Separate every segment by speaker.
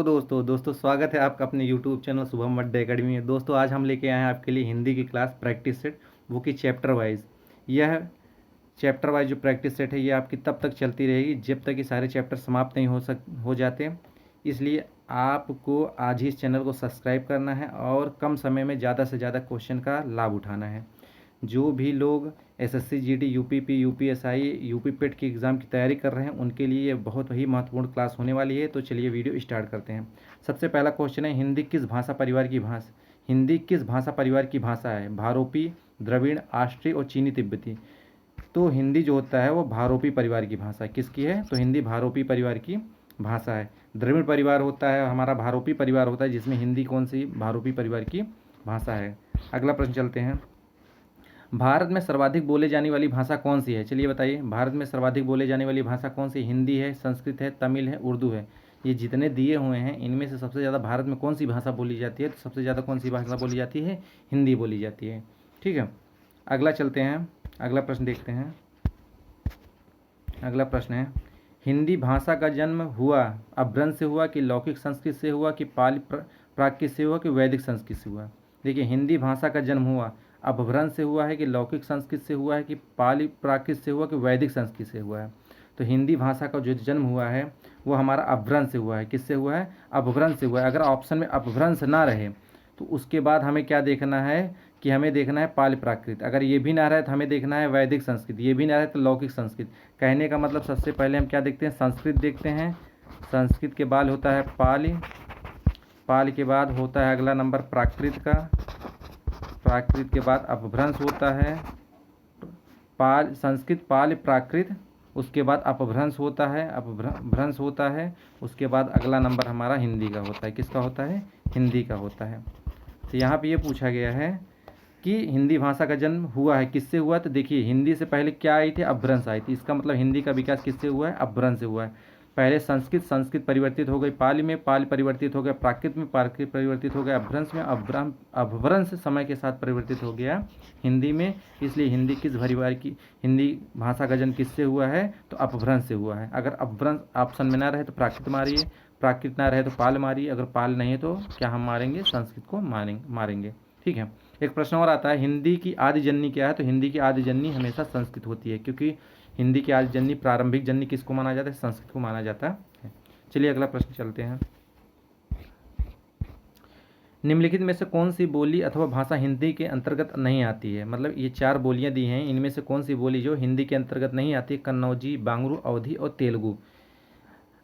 Speaker 1: तो दोस्तों स्वागत है आपका अपने YouTube चैनल शुभम अड्डा एकेडमी में। दोस्तों आज हम लेके आए हैं आपके लिए हिंदी की क्लास प्रैक्टिस सेट, वो कि चैप्टर वाइज। यह चैप्टर वाइज जो प्रैक्टिस सेट है ये आपकी तब तक चलती रहेगी जब तक कि सारे चैप्टर समाप्त नहीं हो जाते। इसलिए आपको आज ही इस चैनल को सब्सक्राइब करना है और कम समय में ज़्यादा से ज़्यादा क्वेश्चन का लाभ उठाना है। जो भी लोग SSC GD UPP UPSI UP PET की एग्ज़ाम की तैयारी कर रहे हैं उनके लिए ये बहुत ही महत्वपूर्ण क्लास होने वाली है। तो चलिए वीडियो स्टार्ट करते हैं। सबसे पहला क्वेश्चन है, हिंदी किस भाषा परिवार की भाषा है? भारोपी, द्रविड़, आष्ट्री और चीनी तिब्बती। तो हिंदी जो होता है वो भारोपी परिवार की भाषा है। किसकी है? तो हिंदी भारोपी परिवार की भाषा है। द्रविड़ परिवार होता है हमारा, भारोपी परिवार होता है जिसमें हिंदी कौन सी भारोपी परिवार की भाषा है। अगला प्रश्न चलते हैं, भारत में सर्वाधिक बोले जाने वाली भाषा कौन सी है? चलिए बताइए, भारत में सर्वाधिक बोले जाने वाली भाषा कौन सी? हिंदी है, संस्कृत है, तमिल है, उर्दू है। ये जितने दिए हुए हैं इनमें से सबसे ज़्यादा भारत में कौन सी भाषा बोली जाती है? तो सबसे ज़्यादा कौन सी भाषा बोली जाती है? हिंदी बोली जाती है। ठीक है, अगला चलते हैं, अगला प्रश्न देखते हैं। अगला प्रश्न है, हिंदी भाषा का जन्म हुआ अपभ्रंश से हुआ कि लौकिक संस्कृत से हुआ कि पाली प्राकृत से हुआ कि वैदिक संस्कृत से हुआ? देखिए, हिंदी भाषा का जन्म हुआ अपभ्रंश से हुआ है कि लौकिक संस्कृत से हुआ है कि पाली प्राकृत से हुआ कि वैदिक संस्कृत से हुआ है? तो हिंदी भाषा का जो जन्म हुआ है वो हमारा अपभ्रंश से हुआ है। किससे हुआ है? अपभ्रंश से हुआ है। अगर ऑप्शन में अपभ्रंश ना रहे तो उसके बाद हमें क्या देखना है कि हमें देखना है पाली प्राकृत। अगर ये भी ना रहे तो हमें देखना है वैदिक संस्कृत, ये भी ना रहे तो लौकिक संस्कृत। कहने का मतलब सबसे पहले हम क्या देखते हैं? संस्कृत देखते हैं। संस्कृत के बाद होता है पाली, पाली के बाद होता है अगला नंबर प्राकृत का, प्राकृत के बाद अपभ्रंश होता है, संस्कृत पाली प्राकृत, उसके बाद अपभ्रंश होता है, अपभ्रंश होता है, उसके बाद अगला नंबर हमारा हिंदी का होता है। किसका होता है? हिंदी का होता है। तो यहाँ पे ये पूछा गया है कि हिंदी भाषा का जन्म हुआ है किससे हुआ? तो देखिए, हिंदी से पहले क्या आई थी? अपभ्रंश आई थी। इसका मतलब हिंदी का विकास किससे हुआ है? अपभ्रंश से हुआ है। पहले संस्कृत, संस्कृत परिवर्तित हो गई पाली में, पाली परिवर्तित हो गया प्राकृत में, प्राकृत परिवर्तित हो गया अपभ्रंश में, अपभ्रंश समय के साथ परिवर्तित हो गया हिंदी में। इसलिए हिंदी किस परिवार की, हिंदी भाषा का जन्म किससे हुआ है? तो अपभ्रंश से हुआ है। अगर अपभ्रंश ऑप्शन में ना रहे तो प्राकृत मारिए, प्राकृत ना रहे तो पाल मारिए, अगर पाल नहीं है तो क्या हम मारेंगे? संस्कृत को मारेंगे। ठीक है, एक प्रश्न और आता है, हिंदी की आदि जननी क्या है? तो हिंदी की आदि जननी हमेशा संस्कृत होती है, क्योंकि हिंदी की आदि जननी, प्रारंभिक जननी किसको माना जाता है? संस्कृत को माना जाता है। चलिए अगला प्रश्न चलते हैं, निम्नलिखित में से कौन सी बोली अथवा भाषा हिंदी के अंतर्गत नहीं आती है? मतलब ये चार बोलियां दी हैं, इनमें से कौन सी बोली जो हिंदी के अंतर्गत नहीं आती? कन्नौजी, बांगरू, अवधी और तेलुगु।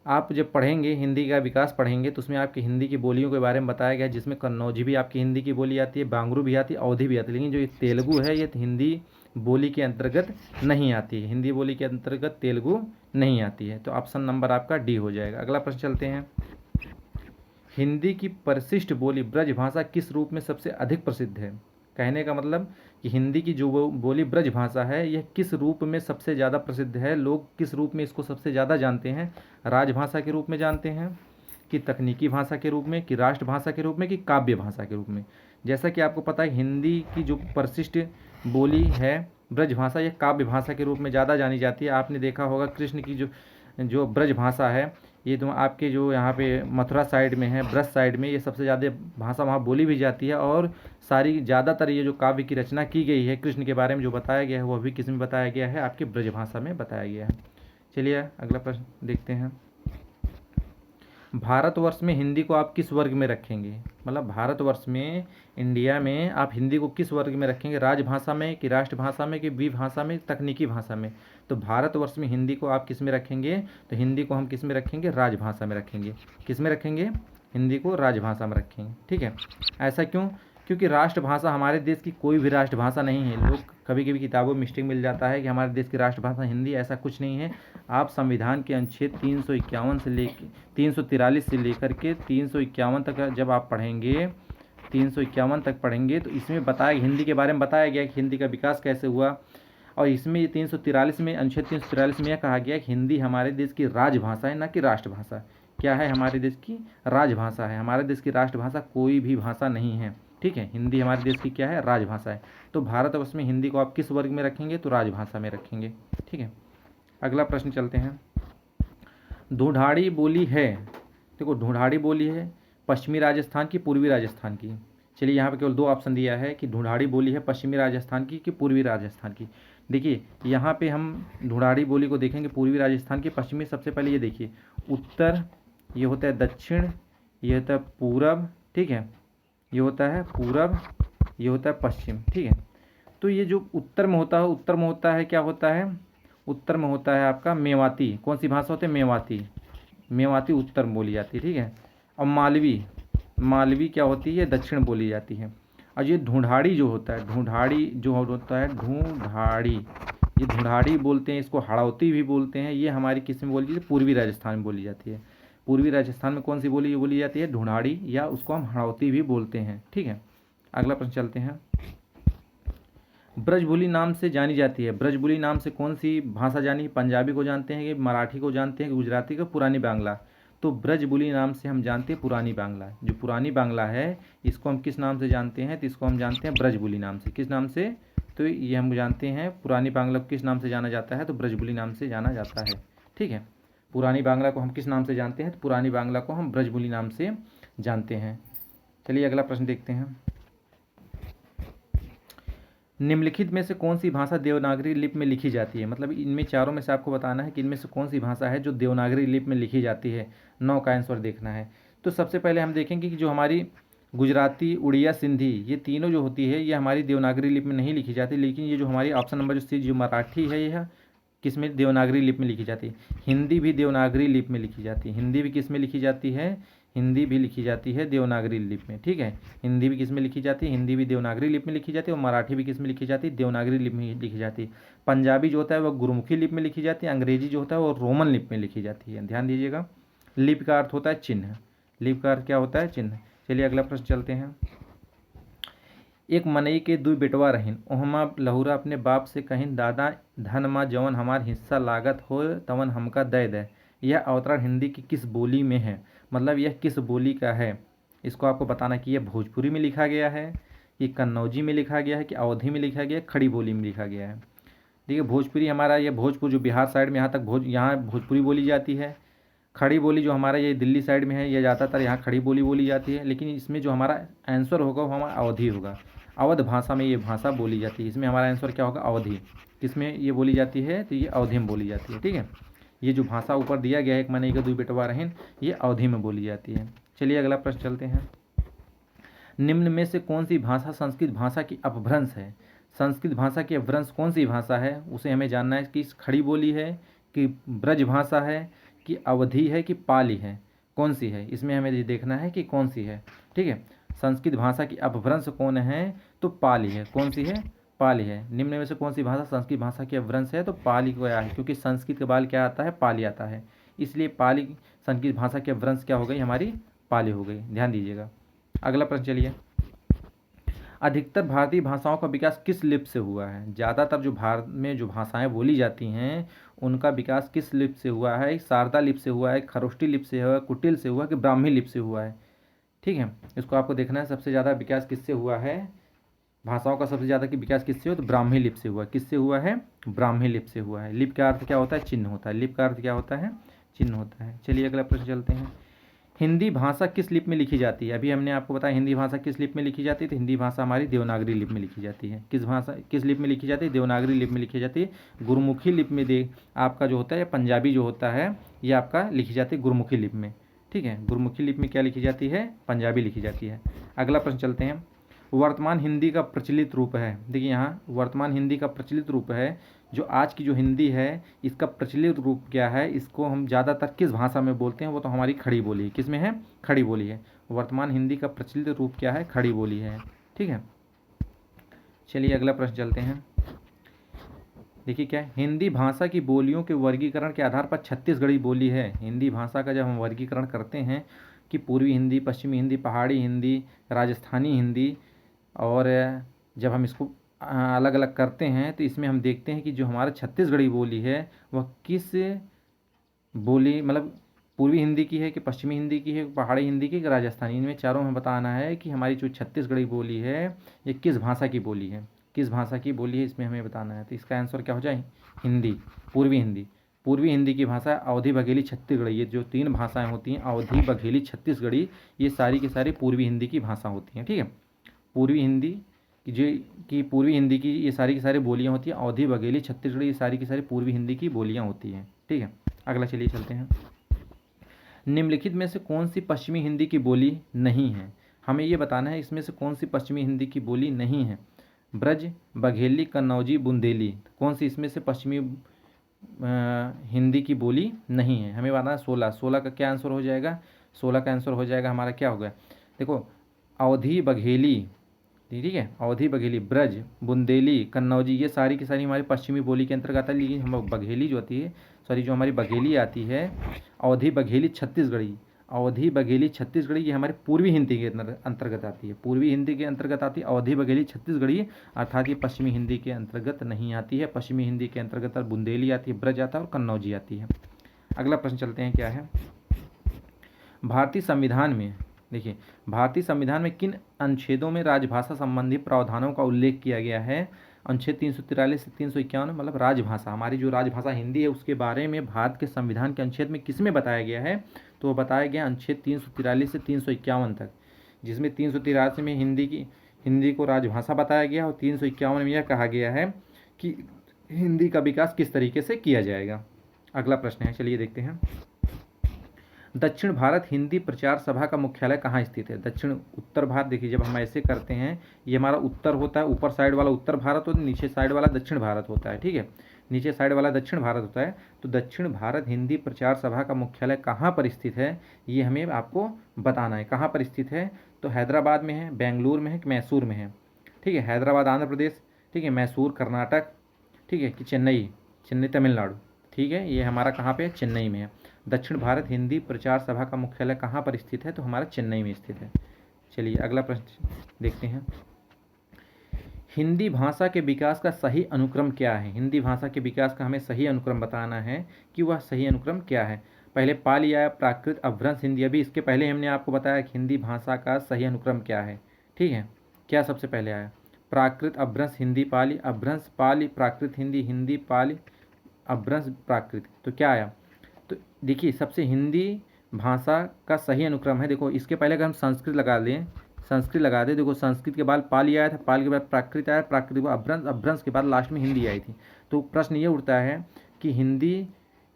Speaker 1: आप जब पढ़ेंगे हिंदी का विकास पढ़ेंगे तो उसमें आपकी हिंदी की बोलियों के बारे में बताया गया है, जिसमें कन्नौजी भी आपकी हिंदी की बोली आती है, बांगरू भी आती है, अवधी भी आती है। लेकिन जो ये तेलुगु है ये हिंदी बोली के अंतर्गत नहीं आती है, हिंदी बोली के अंतर्गत तेलुगु नहीं आती है। तो ऑप्शन नंबर आपका डी हो जाएगा। अगला प्रश्न चलते हैं, हिंदी की परिशिष्ट बोली ब्रज भाषा किस रूप में सबसे अधिक प्रसिद्ध है? कहने का मतलब कि हिंदी की जो बोली ब्रज भाषा है यह किस रूप में सबसे ज़्यादा प्रसिद्ध है? लोग किस रूप में इसको सबसे ज़्यादा जानते हैं? राजभाषा के रूप में जानते हैं कि तकनीकी भाषा के रूप में कि राष्ट्रभाषा के रूप में कि काव्य भाषा के रूप में? जैसा कि आपको पता है हिंदी की जो परिशिष्ट बोली है ब्रज भाषा, यह काव्य भाषा के रूप में ज़्यादा जानी जाती है। आपने देखा होगा कृष्ण की जो ब्रज भाषा है, ये तो आपके जो यहाँ पे मथुरा साइड में है, ब्रज साइड में, ये सबसे ज़्यादा भाषा वहाँ बोली भी जाती है। और सारी ज़्यादातर ये जो काव्य की रचना की गई है कृष्ण के बारे में जो बताया गया है वह भी किस में बताया गया है? आपके ब्रज भाषा में बताया गया है। चलिए अगला प्रश्न देखते हैं, भारतवर्ष में हिंदी को आप किस वर्ग में रखेंगे? मतलब भारतवर्ष में, इंडिया में आप हिंदी को किस वर्ग में रखेंगे? राजभाषा में कि राष्ट्रभाषा में कि विभाषा में, तकनीकी भाषा में? तो भारतवर्ष में हिंदी को आप किस में रखेंगे? तो हिंदी को हम किस में रखेंगे? राजभाषा में रखेंगे। किस में रखेंगे? हिंदी को राजभाषा में रखेंगे। ठीक है, ऐसा क्यों? क्योंकि राष्ट्रभाषा हमारे देश की कोई भी राष्ट्रभाषा नहीं है। लोग कभी कभी किताबों में मिस्टेक मिल जाता है कि हमारे देश की राष्ट्रभाषा हिंदी, ऐसा कुछ नहीं है। आप संविधान के अनुच्छेद 351 से लेकर 343 से लेकर के 351 तक जब आप पढ़ेंगे, 351 तक पढ़ेंगे तो इसमें बताया, हिंदी के बारे में बताया गया कि हिंदी का विकास कैसे हुआ। और इसमें 343 में, अनुच्छेद 343 में यह कहा गया कि हिंदी हमारे देश की राजभाषा है, न कि राष्ट्रभाषा। क्या है? हमारे देश की राजभाषा है। हमारे देश की राष्ट्रभाषा कोई भी भाषा नहीं है। ठीक है, हिंदी हमारे देश की क्या है? राजभाषा है। तो भारतवर्ष में हिंदी को आप किस वर्ग में रखेंगे? तो राजभाषा में रखेंगे। ठीक है, अगला प्रश्न चलते हैं, दुधाड़ी बोली है देखो ढूंढाड़ी बोली है पश्चिमी राजस्थान की, पूर्वी राजस्थान की। चलिए यहाँ पे केवल दो ऑप्शन दिया है कि ढूंढाड़ी बोली है पश्चिमी राजस्थान की कि पूर्वी राजस्थान की। देखिए यहाँ पे हम ढूंढाड़ी बोली को देखेंगे पूर्वी राजस्थान की, पश्चिमी। सबसे पहले ये देखिए उत्तर, ये होता है दक्षिण, ये होता है पूरब, ठीक है, ये होता है पूरब, ये होता है पश्चिम, ठीक है। तो ये जो उत्तर में होता है, उत्तर में होता है क्या होता है, उत्तर में होता है आपका मेवाती। कौन सी भाषा होती है, मेवाती। मेवाती उत्तर में बोली जाती है, ठीक है। और मालवी, मालवी क्या होती है, दक्षिण बोली जाती है। और ये ढूंढाड़ी जो होता है, ढूंढाड़ी जो होता है, ढूंढाड़ी, ये ढूंढाड़ी बोलते हैं, इसको हड़ौती भी बोलते हैं। ये हमारी किस में बोली जाती है, पूर्वी राजस्थान में बोली जाती है। पूर्वी राजस्थान में कौन सी बोली बोली जाती है, ढूंढाड़ी, या उसको हम हड़ौती भी बोलते हैं, ठीक है। अगला प्रश्न चलते हैं। ब्रजबुली नाम से जानी जाती है, ब्रजबुली नाम से कौन सी भाषा जानी है, पंजाबी को जानते हैं कि मराठी को जानते हैं कि गुजराती को, पुरानी बांग्ला। तो ब्रजबुली नाम से हम जानते हैं पुरानी बांग्ला। जो पुरानी बांग्ला है इसको हम किस नाम से जानते हैं, तो इसको हम जानते हैं ब्रजबुली नाम से। किस नाम से, तो ये हम जानते हैं पुरानी बांग्ला को किस नाम से जाना जाता है, तो ब्रजबुली नाम से जाना जाता है, ठीक है। पुरानी बांग्ला को हम किस नाम से जानते हैं, तो पुरानी बांग्ला को हम ब्रजबुली नाम से जानते हैं। चलिए अगला प्रश्न देखते हैं। निम्नलिखित में से कौन सी भाषा देवनागरी लिपि में लिखी जाती है, मतलब इनमें चारों में से आपको बताना है कि इनमें से कौन सी भाषा है जो देवनागरी लिपि में लिखी जाती है। 9 का आंसर देखना है। तो सबसे पहले हम देखेंगे कि जो हमारी गुजराती, उड़िया, सिंधी, ये तीनों जो होती है ये हमारी देवनागरी लिपि में नहीं लिखी जाती। लेकिन ये जो हमारी ऑप्शन नंबर जो सी, जो मराठी है, यह किस में, देवनागरी लिपि में लिखी जाती है। हिंदी भी देवनागरी लिपि में लिखी जाती है। हिंदी भी किस में लिखी जाती है, हिंदी भी लिखी जाती है देवनागरी लिपि में, ठीक है। हिंदी भी किस में लिखी जाती है, हिंदी भी देवनागरी लिपि में लिखी जाती है। और मराठी भी किस में लिखी जाती है, देवनागरी लिपि में लिखी जाती है। पंजाबी जो होता है वह गुरुमुखी लिपि में लिखी जाती है। अंग्रेजी जो होता है वो रोमन लिपि में लिखी जाती है। ध्यान दीजिएगा, लिपि का अर्थ होता है चिन्ह, लिपि का अर्थ क्या होता है, चिन्ह। चलिए अगला प्रश्न चलते हैं। एक मनई के दुई बेटवा रहिन, ओहमा लहुरा अपने बाप से कहिन, दादा धन मा जवन हमार हिस्सा लागत हो तवन हमका दे दे। यह अवतरण हिंदी की किस बोली में है, मतलब यह किस बोली का है। इसको आपको बताना कि यह भोजपुरी में लिखा गया है, ये कन्नौजी में लिखा गया है, कि अवधी में लिखा गया है, खड़ी बोली में लिखा गया है। देखिए भोजपुरी हमारा ये भोजपुर जो बिहार साइड में यहाँ तक यहाँ भोजपुरी बोली जाती है। खड़ी बोली जो हमारा ये दिल्ली साइड में है, ये ज़्यादातर यहाँ खड़ी बोली बोली जाती है। लेकिन इसमें जो हमारा आंसर होगा वो हमारा अवधी होगा। अवध भाषा में ये भाषा बोली जाती है। इसमें हमारा आंसर क्या होगा, अवधी। किसमें ये बोली जाती है, तो ये अवधी में बोली जाती है, ठीक है। ये जो भाषा ऊपर दिया गया है, एक मनई के दुई बेटवा रहिन, ये अवधी में बोली जाती है। चलिए अगला प्रश्न चलते हैं। निम्न में से कौन सी भाषा संस्कृत भाषा की अपभ्रंश है। संस्कृत भाषा की अपभ्रंश कौन सी भाषा है, उसे हमें जानना है कि खड़ी बोली है, कि ब्रज भाषा है, कि अवधी है, कि पाली है, कौन सी है। इसमें हमें ये देखना है कि कौन सी है, ठीक है। संस्कृत भाषा की अपभ्रंश कौन है, तो पाली है। कौन सी है, पाली है। निम्न में से कौन सी भाषा संस्कृत भाषा की अपभ्रंश है, तो पाली को आया है, क्योंकि संस्कृत के बाद क्या आता है, पाली आता है। इसलिए पाली संस्कृत भाषा की अपभ्रंश क्या हो गई, हमारी पाली हो गई। ध्यान दीजिएगा। अगला प्रश्न चलिए। अधिकतर भारतीय भाषाओं का विकास किस लिपि से हुआ है। ज़्यादातर जो भारत में जो भाषाएं बोली जाती हैं उनका विकास किस लिपि से हुआ है, शारदा लिपि से हुआ है, खरोष्टी लिपि से हुआ है, कुटिल से हुआ है, कि ब्राह्मी लिपि से हुआ है, ठीक है। इसको आपको देखना है सबसे ज़्यादा विकास किससे हुआ है, भाषाओं का सबसे ज़्यादा कि विकास किससे हुआ, तो ब्राह्मी लिपि से हुआ है। किससे हुआ है, ब्राह्मी लिपि से हुआ है। लिपि का अर्थ क्या होता है, चिन्ह होता है। लिपि का अर्थ क्या होता है, चिन्ह होता है। चलिए अगला प्रश्न चलते हैं। हिंदी भाषा किस लिपि में लिखी जाती है। अभी हमने आपको बताया हिंदी भाषा किस लिपि में लिखी जाती है, तो हिंदी भाषा हमारी देवनागरी लिपि में लिखी जाती है। किस भाषा किस लिपि में लिखी जाती है, देवनागरी लिपि में लिखी जाती है। गुरुमुखी लिपि में दे आपका जो होता है पंजाबी जो होता है ये आपका लिखी जाती है गुरुमुखी लिपि में, ठीक है। गुरुमुखी लिपि में क्या लिखी जाती है, पंजाबी लिखी जाती है। अगला प्रश्न चलते हैं। वर्तमान हिंदी का प्रचलित रूप है। देखिए यहाँ वर्तमान हिंदी का प्रचलित रूप है, जो आज की जो हिंदी है इसका प्रचलित रूप क्या है, इसको हम ज़्यादातर किस भाषा में बोलते हैं, वो तो हमारी खड़ी बोली है। किस में है, खड़ी बोली है। वर्तमान हिंदी का प्रचलित रूप क्या है, खड़ी बोली है, ठीक है। चलिए अगला प्रश्न चलते हैं। देखिए क्या है, हिंदी भाषा की बोलियों के वर्गीकरण के आधार पर छत्तीसगढ़ी बोली है। हिंदी भाषा का जब हम वर्गीकरण करते हैं कि पूर्वी हिंदी, पश्चिमी हिंदी, पहाड़ी हिंदी, राजस्थानी हिंदी, और जब हम इसको अलग अलग करते हैं तो इसमें हम देखते हैं कि जो हमारा छत्तीसगढ़ी बोली है वह किस बोली, मतलब पूर्वी हिंदी की है, कि पश्चिमी हिंदी की है, पहाड़ी हिंदी की, कि राजस्थानी। इनमें चारों में बताना है कि हमारी जो छत्तीसगढ़ी बोली है ये किस भाषा की बोली है, किस भाषा की बोली है, इसमें हमें बताना है। तो इसका आंसर क्या हो जाए, हिंदी, पूर्वी हिंदी। पूर्वी हिंदी की भाषा अवधी, बघेली, छत्तीसगढ़ी। ये जो 3 भाषाएं होती हैं, अवधी, बघेली, छत्तीसगढ़ी, ये सारी की सारी पूर्वी हिंदी की भाषा होती हैं। ठीक है, पूर्वी हिंदी की जो की पूर्वी हिंदी की ये सारी की सारी बोलियां होती हैं, अवधी, बघेली, छत्तीसगढ़ी, ये सारी की सारी पूर्वी हिंदी की बोलियां होती हैं। ठीक है, अगला चलिए चलते हैं। निम्नलिखित में से कौन सी पश्चिमी हिंदी की बोली नहीं है? हमें ये बताना है इसमें से कौन सी पश्चिमी हिंदी की बोली नहीं है। ब्रज, बघेली, कन्नौजी, बुंदेली, कौन सी इसमें से पश्चिमी हिंदी की बोली नहीं है? हमें बताना है 16। 16 का क्या आंसर हो जाएगा? 16 का आंसर हो जाएगा हमारा क्या होगा? देखो, अवधी, बघेली, ठीक है, अवधी, बघेली, ब्रज, बुंदेली, कन्नौजी, ये सारी की सारी हमारी पश्चिमी बोली के अंतर्गत आती है। लेकिन हम बघेली जो होती है, सॉरी, जो हमारी बघेली आती है, अवधी, बघेली, छत्तीसगढ़ी, अवधी, बघेली, छत्तीसगढ़ी, ये हमारी पूर्वी हिंदी के अंतर्गत आती है। पूर्वी हिंदी के अंतर्गत आती है अवधी, बघेली, छत्तीसगढ़ी, अर्थात ये पश्चिमी हिंदी के अंतर्गत नहीं आती है। पश्चिमी हिंदी के अंतर्गत बुंदेली आती है, ब्रज आता है और कन्नौजी आती है। अगला प्रश्न चलते हैं, क्या है? भारतीय संविधान में, देखिए, भारतीय संविधान में किन अनुच्छेदों में राजभाषा संबंधी प्रावधानों का उल्लेख किया गया है? अनुच्छेद 343 से 351, मतलब राजभाषा, हमारी जो राजभाषा हिंदी है उसके बारे में भारत के संविधान के अनुच्छेद में किसमें बताया गया है? तो वो बताया गया अनुच्छेद 343 से 351 तक, जिसमें 383 में हिंदी को राजभाषा बताया गया और 351 में यह कहा गया है कि हिंदी का विकास किस तरीके से किया जाएगा। अगला प्रश्न है, चलिए देखते हैं। दक्षिण भारत हिंदी प्रचार सभा का मुख्यालय कहाँ स्थित है? दक्षिण उत्तर भारत, देखिए जब हम ऐसे करते हैं, ये हमारा उत्तर होता है, ऊपर साइड वाला उत्तर भारत होता है, नीचे साइड वाला दक्षिण भारत होता है। ठीक है, नीचे साइड वाला दक्षिण भारत होता है। तो दक्षिण भारत हिंदी प्रचार सभा का मुख्यालय कहाँ पर स्थित है, ये हमें आपको बताना है। कहाँ पर स्थित है? तो हैदराबाद में है, बेंगलुरु में है, कि मैसूर में है? ठीक है, हैदराबाद आंध्र प्रदेश, ठीक है, मैसूर कर्नाटक, ठीक है, कि चेन्नई तमिलनाडु। ठीक है, ये हमारा कहाँ पे है? चेन्नई में है। दक्षिण भारत हिंदी प्रचार सभा का मुख्यालय कहाँ पर स्थित है? तो हमारा चेन्नई में स्थित है। चलिए अगला प्रश्न देखते हैं। हिंदी भाषा के विकास का सही अनुक्रम क्या है? हिंदी भाषा के विकास का हमें सही अनुक्रम बताना है कि वह सही अनुक्रम क्या है। पहले पाली आया, प्राकृत, अपभ्रंश, हिंदी। अभी इसके पहले हमने आपको बताया कि हिंदी भाषा का सही अनुक्रम क्या है। ठीक है, क्या सबसे पहले आया? प्राकृत, अपभ्रंश, हिंदी, पाली, अपभ्रंश, पाली, प्राकृत, हिंदी, हिंदी, पाली, अपभ्रंश, प्राकृत। तो क्या आया? तो देखिए, सबसे हिंदी भाषा का सही अनुक्रम है, देखो इसके पहले अगर हम संस्कृत लगा दें, देखो संस्कृत के बाद पाली आया था, पाली के बाद प्राकृत आया, प्राकृत के बाद अपभ्रंश, अपभ्रंश के बाद लास्ट में हिंदी आई थी। तो प्रश्न ये उठता है कि हिंदी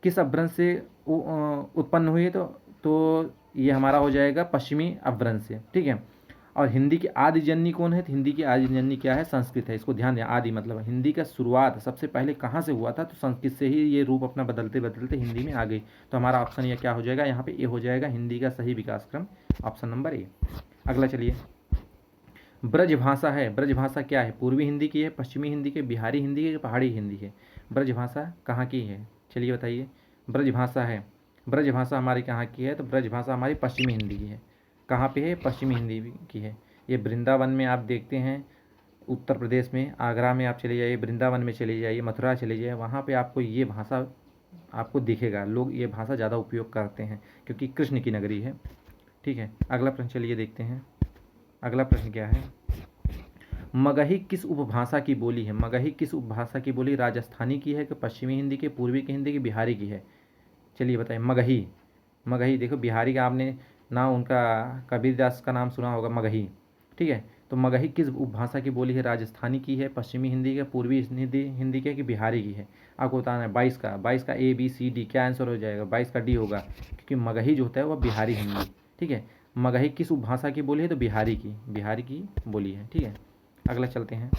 Speaker 1: किस अपभ्रंश से उत्पन्न हुई है? तो ये हमारा हो जाएगा पश्चिमी अपभ्रंश से। ठीक है, और हिंदी की आदि जननी कौन है? तो हिंदी की आदि जननी क्या है? संस्कृत है। इसको ध्यान दें, आदि मतलब हिंदी का शुरुआत सबसे पहले कहाँ से हुआ था? तो संस्कृत से ही ये रूप अपना बदलते बदलते हिंदी में आ गई। तो हमारा ऑप्शन ये क्या हो जाएगा? यहाँ पे ए हो जाएगा, हिंदी का सही विकास क्रम, ऑप्शन नंबर ए। अगला चलिए, ब्रज भाषा है, ब्रज भाषा क्या है? पूर्वी हिंदी की है, पश्चिमी हिंदी के, बिहारी हिंदी के, पहाड़ी हिंदी है? ब्रज भाषा कहाँ की है? चलिए बताइए। ब्रज भाषा है, ब्रज भाषा हमारी कहाँ की है? तो ब्रज भाषा हमारी पश्चिमी हिंदी की है। कहाँ पे है? पश्चिमी हिंदी की है। ये वृंदावन में आप देखते हैं, उत्तर प्रदेश में, आगरा में आप चले जाइए, वृंदावन में चले जाइए, मथुरा चले जाइए, वहाँ पे आपको ये भाषा आपको दिखेगा। लोग ये भाषा ज़्यादा उपयोग करते हैं क्योंकि कृष्ण की नगरी है। ठीक है, अगला प्रश्न चलिए देखते हैं। अगला प्रश्न क्या है? मगही किस उपभाषा की बोली है? मगही किस उपभाषा की बोली? राजस्थानी की है कि पश्चिमी हिंदी की, पूर्वी की हिंदी की, बिहारी की है? चलिए बताइए। मगही, मगही देखो, बिहारी का आपने ना उनका कबीरदास का नाम सुना होगा, मगही। ठीक है, तो मगही किस उपभाषा की बोली है? राजस्थानी की है, पश्चिमी हिंदी की, पूर्वी हिंदी की है, कि बिहारी की है? आपको बताना है। 22 का ए बी सी डी, क्या आंसर हो जाएगा? 22 का डी होगा, क्योंकि मगही जो होता है वह बिहारी हिंदी। ठीक है, मगही किस उपभाषा की बोली है? तो बिहारी की बोली है। ठीक है, अगला चलते हैं।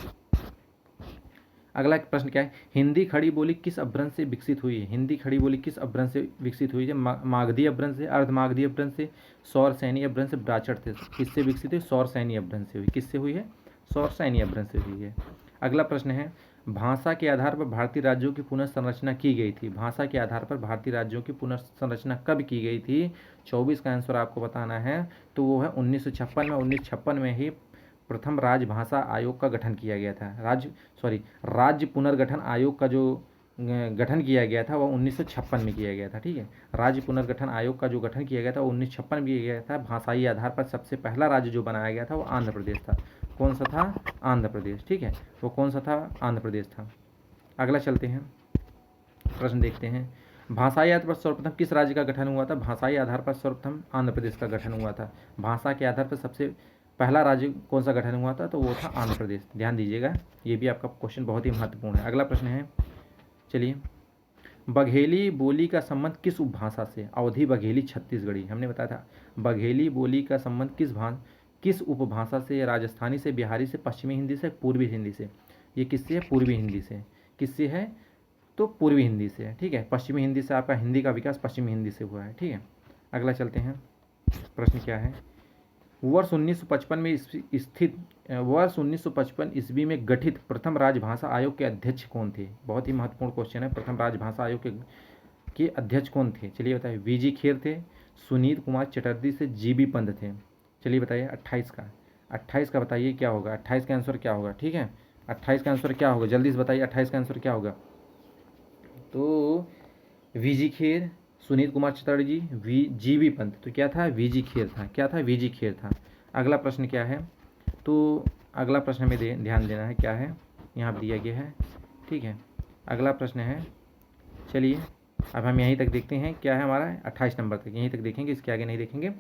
Speaker 1: अगला प्रश्न क्या है? हिंदी खड़ी बोली किस अपभ्रंश से विकसित हुई है? हिंदी खड़ी बोली किस अपभ्रंश से विकसित हुई है? मागधी अपभ्रंश से, अर्धमागधी अपभ्रंश से, सौर सैनी अपभ्रंश से, ब्राचट से? किससे विकसित हुई? सौर सैनी अपभ्रंश से हुई। किससे हुई है? सौर सैनी अपभ्रंश से हुई है। अगला प्रश्न है, भाषा के आधार पर भारतीय राज्यों की पुनर्संरचना की गई थी। भाषा के आधार पर भारतीय राज्यों की पुनर्संरचना कब की गई थी? 24 का आंसर आपको बताना है। तो वो है 1956 में। 1956 में ही प्रथम राजभाषा आयोग का गठन किया गया था। राज्य पुनर्गठन आयोग का जो गठन किया गया था वह 1956 में किया गया था। ठीक है, राज्य पुनर्गठन आयोग का जो गठन किया गया था वो 1956 में किया गया था। भाषाई आधार पर सबसे पहला राज्य जो बनाया गया था वो आंध्र प्रदेश था। कौन सा था? आंध्र प्रदेश। ठीक है, वो कौन सा था? आंध्र प्रदेश था। अगला चलते हैं, प्रश्न देखते हैं। भाषाई आधार पर सर्वप्रथम किस राज्य का गठन हुआ था? भाषाई आधार पर सर्वप्रथम आंध्र प्रदेश का गठन हुआ था। भाषा के आधार पर सबसे पहला राज्य कौन सा गठन हुआ था? तो वो था आंध्र प्रदेश। ध्यान दीजिएगा, ये भी आपका क्वेश्चन बहुत ही महत्वपूर्ण है। अगला प्रश्न है, चलिए, बघेली बोली का संबंध किस उपभाषा से? अवधी, बघेली, छत्तीसगढ़ी। हमने बताया था बघेली बोली का संबंध किस उपभाषा से? राजस्थानी से, बिहारी से, पश्चिमी हिंदी से, पूर्वी हिंदी से। ये किससे है? पूर्वी हिंदी से। किससे है? तो पूर्वी हिंदी से है। ठीक है, पश्चिमी हिंदी से आपका हिंदी का विकास पश्चिमी हिंदी से हुआ है। ठीक है, अगला चलते हैं। प्रश्न क्या है? वर्ष 1955 में स्थित वर्ष 1955 ईस्वी में गठित प्रथम राजभाषा आयोग के अध्यक्ष कौन थे? बहुत ही महत्वपूर्ण क्वेश्चन है। प्रथम राजभाषा आयोग के अध्यक्ष कौन थे? चलिए बताइए। वीजी खेर थे, सुनीत कुमार चटर्जी से, जीबी पंत थे। चलिए बताइए 28 का बताइए क्या होगा? 28 का आंसर क्या होगा? ठीक है, 28 का आंसर क्या होगा? जल्दी से बताइए 28 का आंसर क्या होगा? तो वीजी खेर, सुनीत कुमार चटर्जी, जीबी पंत। तो क्या था? वीजी खेर था। क्या था? वीजी खेर था। अगला प्रश्न क्या है? तो अगला प्रश्न में ध्यान देना है, क्या है यहाँ दिया गया है। ठीक है, अगला प्रश्न है, चलिए अब हम यहीं तक देखते हैं क्या है हमारा 28 नंबर तक, यहीं तक देखेंगे, इसके आगे नहीं देखेंगे।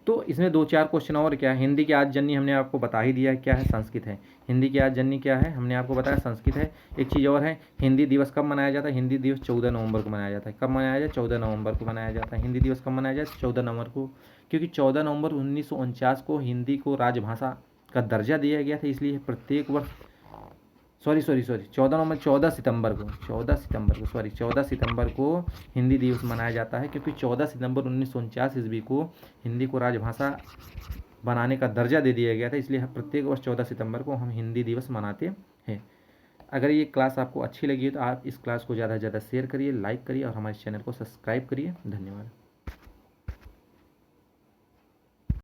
Speaker 1: तो इसमें 2-4 क्वेश्चन और क्या है। हिंदी की आद्य जननी हमने आपको बता ही दिया क्या है? संस्कृत है। हिंदी की आद्य जननी क्या है? हमने आपको बताया संस्कृत है। एक चीज़ और है, हिंदी दिवस कब मनाया जाता है? हिंदी दिवस 14 नवंबर को मनाया जाता है। कब मनाया जाए? 14 नवंबर को मनाया जाता है। हिंदी दिवस कब मनाया जाए? 14 नवंबर को, क्योंकि 14 नवंबर 1949 को हिंदी को राजभाषा का दर्जा दिया गया था, इसलिए प्रत्येक वर्ष सॉरी 14 सितंबर को हिंदी दिवस मनाया जाता है, क्योंकि 14 सितंबर 1949 ईस्वी को हिंदी को राजभाषा बनाने का दर्जा दे दिया गया था, इसलिए प्रत्येक वर्ष 14 सितंबर को हम हिंदी दिवस मनाते हैं। अगर ये क्लास आपको अच्छी लगी है तो आप इस क्लास को ज़्यादा से ज़्यादा शेयर करिए, लाइक करिए और हमारे चैनल को सब्सक्राइब करिए। धन्यवाद।